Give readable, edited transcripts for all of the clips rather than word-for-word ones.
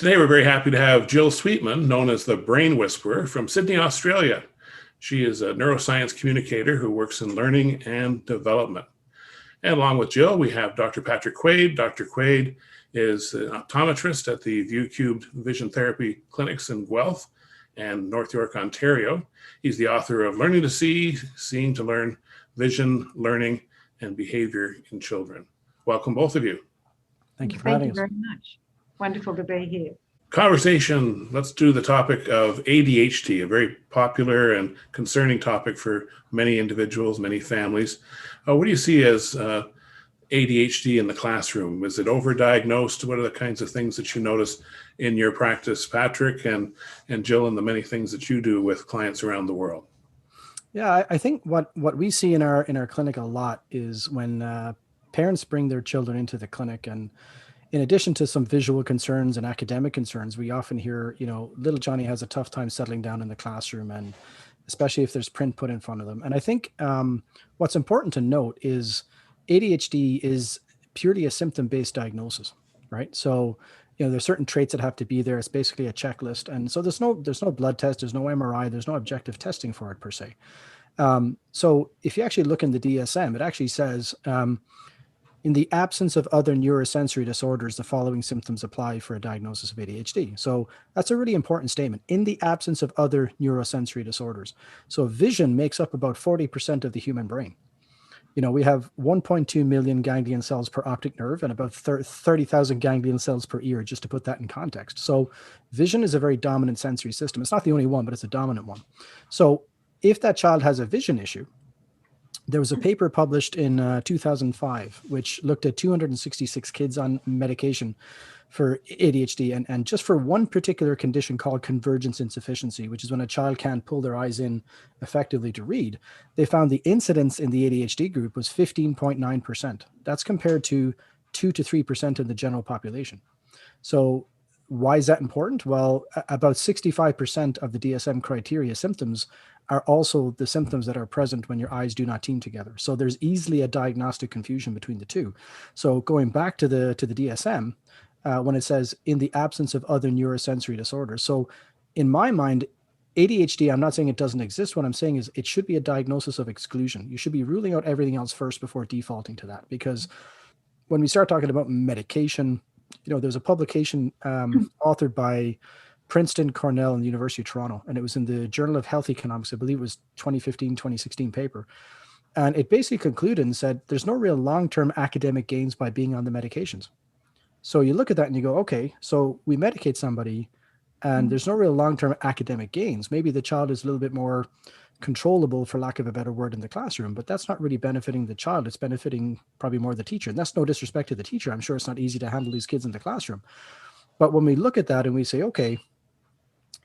Today, we're very happy to have Jill Sweatman, known as the Brain Whisperer, from Sydney, Australia. She is a neuroscience communicator who works in learning and development. And along with Jill, we have Dr. Patrick Quaid. Dr. Quaid is an optometrist at the View Cubed Vision Therapy Clinics in Guelph and North York, Ontario. He's the author of Learning to See, Seeing to Learn, Vision, Learning, and Behavior in Children. Welcome, both of you. Thank you for having us. Thank you very much. Wonderful to be here. Conversation, let's do the topic of ADHD, a very popular and concerning topic for many individuals, many families. What do you see as ADHD in the classroom? Is it overdiagnosed? What are the kinds of things that you notice in your practice, Patrick, and Jill, and the many things that you do with clients around the world? Yeah, I think what we see in our clinic a lot is when parents bring their children into the clinic, and in addition to some visual concerns and academic concerns, we often hear, little Johnny has a tough time settling down in the classroom, and especially if there's print put in front of them. And I think what's important to note is ADHD is purely a symptom-based diagnosis, right? So, there's certain traits that have to be there. It's basically a checklist. And so there's no blood test, there's no MRI, there's no objective testing for it per se. So if you actually look in the DSM, it actually says, in the absence of other neurosensory disorders, the following symptoms apply for a diagnosis of ADHD. So that's a really important statement. In the absence of other neurosensory disorders. So vision makes up about 40% of the human brain. We have 1.2 million ganglion cells per optic nerve and about 30,000 ganglion cells per ear, just to put that in context. So vision is a very dominant sensory system. It's not the only one, but it's a dominant one. So if that child has a vision issue, there was a paper published in 2005, which looked at 266 kids on medication for ADHD. And just for one particular condition called convergence insufficiency, which is when a child can't pull their eyes in effectively to read, they found the incidence in the ADHD group was 15.9%. That's compared to 2 to 3% in the general population. So why is that important? Well, about 65% of the DSM criteria symptoms are also the symptoms that are present when your eyes do not team together. So there's easily a diagnostic confusion between the two. So going back to the DSM, when it says in the absence of other neurosensory disorders. So in my mind, ADHD, I'm not saying it doesn't exist. What I'm saying is it should be a diagnosis of exclusion. You should be ruling out everything else first before defaulting to that. Because when we start talking about medication, there's a publication authored by Princeton, Cornell, and the University of Toronto. And it was in the Journal of Health Economics. I believe it was 2015, 2016 paper. And it basically concluded and said, there's no real long-term academic gains by being on the medications. So you look at that and you go, okay, so we medicate somebody and there's no real long-term academic gains. Maybe the child is a little bit more controllable, for lack of a better word, in the classroom, but that's not really benefiting the child. It's benefiting probably more the teacher. And that's no disrespect to the teacher. I'm sure it's not easy to handle these kids in the classroom. But when we look at that and we say, okay,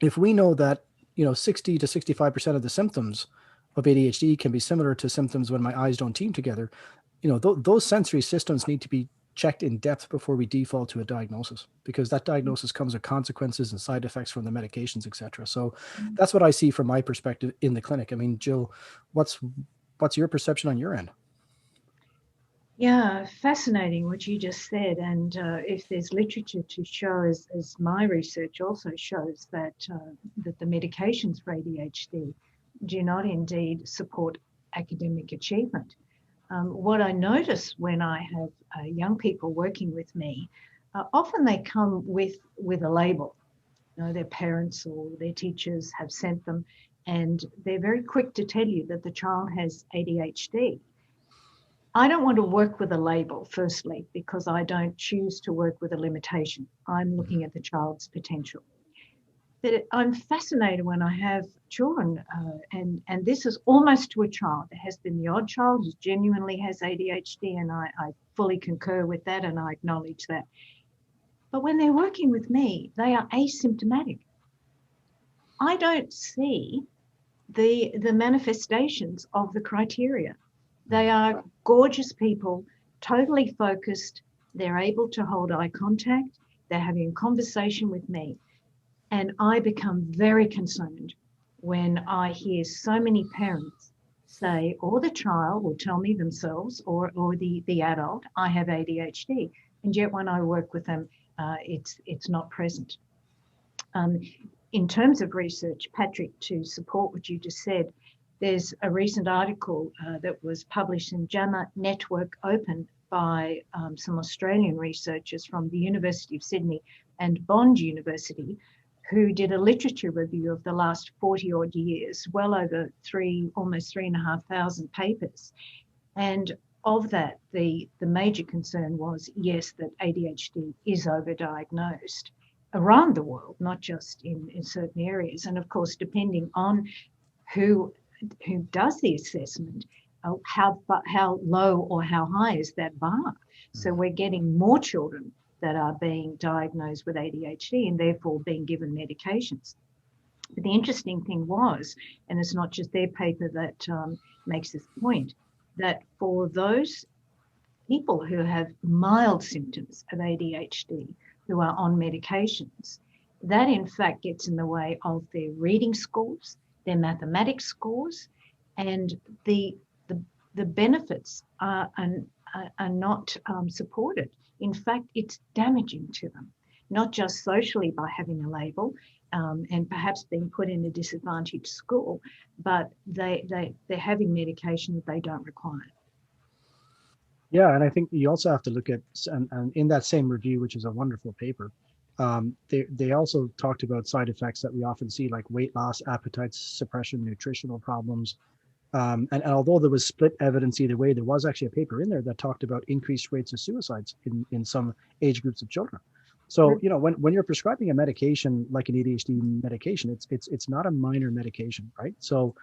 if we know that, 60 to 65% of the symptoms of ADHD can be similar to symptoms when my eyes don't team together, those sensory systems need to be checked in depth before we default to a diagnosis, because that diagnosis comes with consequences and side effects from the medications, et cetera. So that's what I see from my perspective in the clinic. I mean, Jill, what's your perception on your end? Yeah, fascinating what you just said. And if there's literature to show, as my research also shows, that the medications for ADHD do not indeed support academic achievement. What I notice when I have young people working with me, often they come with a label. Their parents or their teachers have sent them, and they're very quick to tell you that the child has ADHD. I don't want to work with a label, firstly, because I don't choose to work with a limitation. I'm looking at the child's potential. But I'm fascinated when I have children, and this is almost to a child. There has been the odd child who genuinely has ADHD, and I fully concur with that, and I acknowledge that. But when they're working with me, they are asymptomatic. I don't see the manifestations of the criteria. They are gorgeous people, totally focused. They're able to hold eye contact. They're having a conversation with me. And I become very concerned when I hear so many parents say, or the child will tell me themselves, or the adult, I have ADHD. And yet when I work with them, it's not present. In terms of research, Patrick, to support what you just said, there's a recent article that was published in JAMA Network Open by some Australian researchers from the University of Sydney and Bond University, who did a literature review of the last 40 odd years, well over almost 3,500 papers. And of that, the major concern was, yes, that ADHD is overdiagnosed around the world, not just in certain areas. And of course, depending on who does the assessment, how low or how high is that bar? So we're getting more children that are being diagnosed with ADHD and therefore being given medications. But the interesting thing was, and it's not just their paper that makes this point, that for those people who have mild symptoms of ADHD who are on medications, that in fact gets in the way of their reading scores, their mathematics scores, and the benefits are not supported. In fact, it's damaging to them, not just socially by having a label and perhaps being put in a disadvantaged school, but they're having medication that they don't require. Yeah, and I think you also have to look at, and in that same review, which is a wonderful paper, they also talked about side effects that we often see, like weight loss, appetite suppression, nutritional problems. And although there was split evidence either way, there was actually a paper in there that talked about increased rates of suicides in some age groups of children. So, you know, when you're prescribing a medication like an ADHD medication, it's not a minor medication, right? So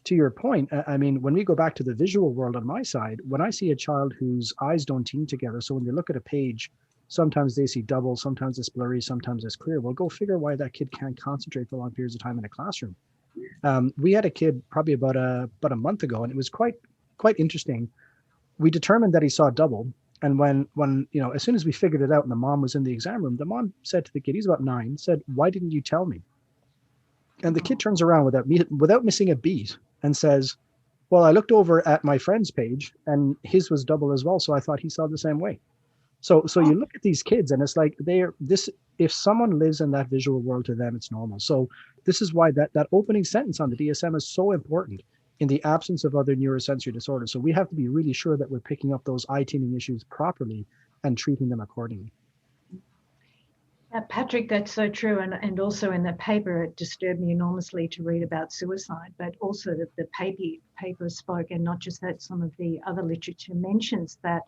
to your point, I mean, when we go back to the visual world on my side, when I see a child whose eyes don't team together, so when they look at a page, sometimes they see double, sometimes it's blurry, sometimes it's clear. Well, go figure why that kid can't concentrate for long periods of time in a classroom. We had a kid probably about a month ago, and it was quite interesting. We determined that he saw double, and when you know, as soon as we figured it out, and the mom was in the exam room, the mom said to the kid, he's about 9, said, "Why didn't you tell me?" And the kid turns around without missing a beat and says, "Well, I looked over at my friend's page, and his was double as well, so I thought he saw the same way." So you look at these kids, and it's like if someone lives in that visual world, to them it's normal. So this is why that opening sentence on the DSM is so important in the absence of other neurosensory disorders. So we have to be really sure that we're picking up those eye teaming issues properly and treating them accordingly. Patrick, that's so true. And also in the paper, it disturbed me enormously to read about suicide, but also the paper spoke, and not just that, some of the other literature mentions that,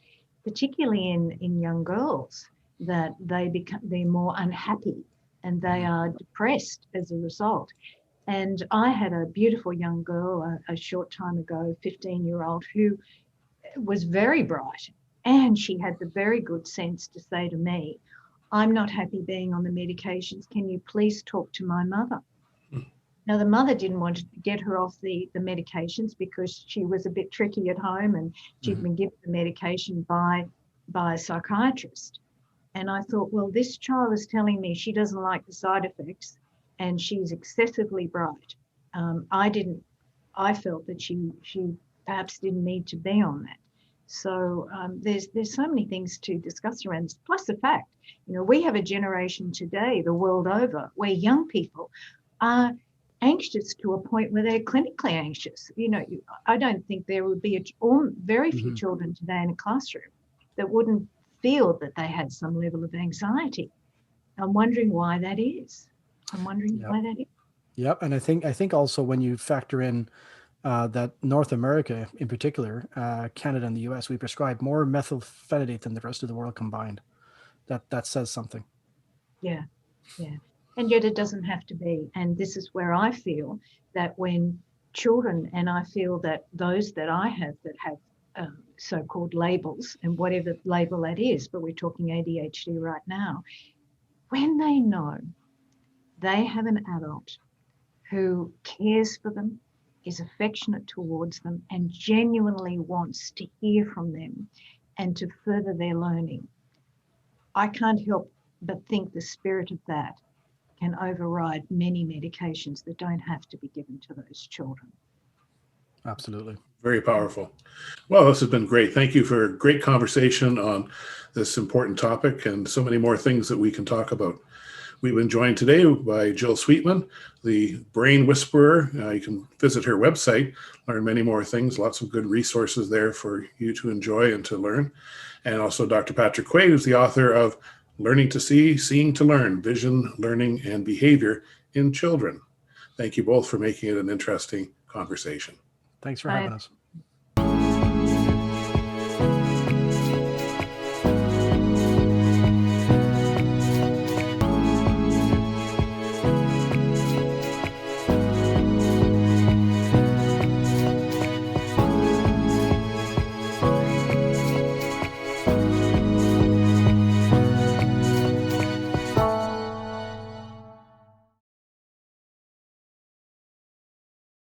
particularly in young girls, that they're more unhappy and they are depressed as a result. And I had a beautiful young girl a short time ago, 15-year-old, who was very bright, and she had the very good sense to say to me, "I'm not happy being on the medications. Can you please talk to my mother?" Now, the mother didn't want to get her off the medications because she was a bit tricky at home, and she'd been given the medication by a psychiatrist. And I thought, well, this child is telling me she doesn't like the side effects and she's excessively bright. I felt that she perhaps didn't need to be on that. So there's so many things to discuss around this. Plus the fact, you know, we have a generation today, the world over, where young people are anxious to a point where they're clinically anxious. You know, I don't think there would be very few children today in a classroom that wouldn't feel that they had some level of anxiety. I'm wondering why that is. Yep, and I think also when you factor in that North America in particular, Canada and the US, we prescribe more methylphenidate than the rest of the world combined. That says something. Yeah. And yet it doesn't have to be. And this is where I feel that when children, and I feel that those that I have that have so-called labels, and whatever label that is, but we're talking ADHD right now, when they know they have an adult who cares for them, is affectionate towards them, and genuinely wants to hear from them and to further their learning, I can't help but think the spirit of that can override many medications that don't have to be given to those children. Absolutely. Very powerful. Well, this has been great. Thank you for a great conversation on this important topic and so many more things that we can talk about. We've been joined today by Jill Sweatman, the brain whisperer. You can visit her website, learn many more things, lots of good resources there for you to enjoy and to learn. And also Dr. Patrick Quaid, who's the author of Learning to See, Seeing to Learn, Vision, Learning, and Behavior in Children. Thank you both for making it an interesting conversation. Thanks for having us.